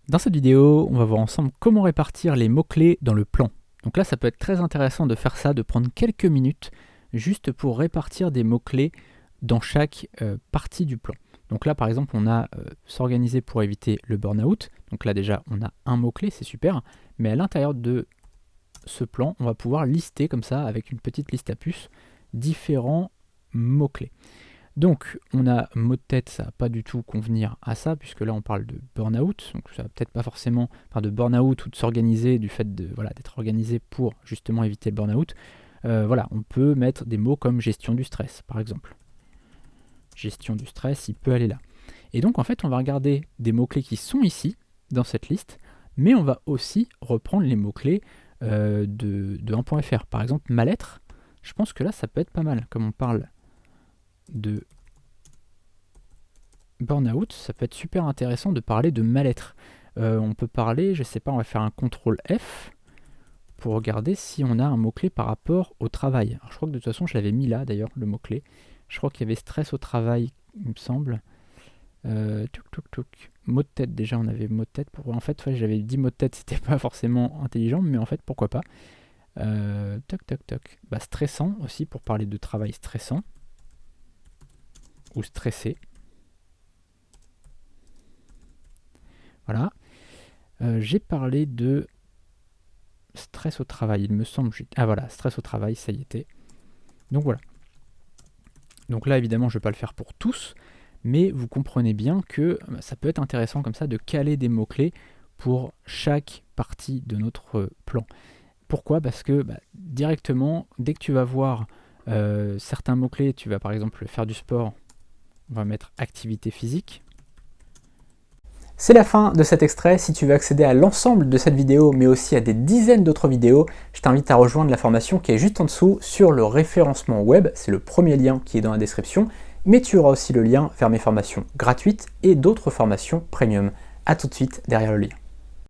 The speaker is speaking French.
Dans cette vidéo, on va voir ensemble comment répartir les mots-clés dans le plan. Donc là, ça peut être très intéressant de faire ça, de prendre quelques minutes juste pour répartir des mots-clés dans chaque partie du plan. Donc là, par exemple, on a s'organiser pour éviter le burn-out. Donc là, déjà, on a un mot-clé, c'est super. Mais à l'intérieur de ce plan, on va pouvoir lister comme ça, avec une petite liste à puces, différents mots-clés. Donc, on a mot de tête, ça va pas du tout convenir à ça, puisque là on parle de burn-out, donc ça va peut-être pas forcément, enfin de burn-out ou de s'organiser, du fait de voilà, d'être organisé pour justement éviter le burn-out. Voilà, on peut mettre des mots comme gestion du stress, par exemple. Gestion du stress, il peut aller là. Et donc en fait, on va regarder des mots-clés qui sont ici, dans cette liste, mais on va aussi reprendre les mots-clés de 1.fr. Par exemple, mal-être, je pense que là ça peut être pas mal, comme on parle de burn-out, ça peut être super intéressant de parler de mal-être. On peut parler, je sais pas, on va faire un CTRL F pour regarder si on a un mot-clé par rapport au travail. Alors, je crois que de toute façon, je l'avais mis là d'ailleurs, le mot-clé. Je crois qu'il y avait stress au travail, il me semble. Mot de tête, déjà on avait mot de tête. En fait, ouais, j'avais dit mot de tête, c'était pas forcément intelligent, mais en fait, pourquoi pas. Bah, stressant aussi, pour parler de travail stressant. Ou stressé. Voilà. J'ai parlé de stress au travail, il me semble. Ah voilà, stress au travail, ça y était. Donc voilà. Donc là, évidemment, je ne vais pas le faire pour tous, mais vous comprenez bien que ça peut être intéressant comme ça de caler des mots-clés pour chaque partie de notre plan. Pourquoi ? Parce que directement, dès que tu vas voir certains mots-clés, tu vas par exemple faire du sport, on va mettre activité physique. C'est la fin de cet extrait. Si tu veux accéder à l'ensemble de cette vidéo, mais aussi à des dizaines d'autres vidéos, je t'invite à rejoindre la formation qui est juste en dessous sur le référencement web. C'est le premier lien qui est dans la description, mais tu auras aussi le lien vers mes formations gratuites et d'autres formations premium. A tout de suite derrière le lien.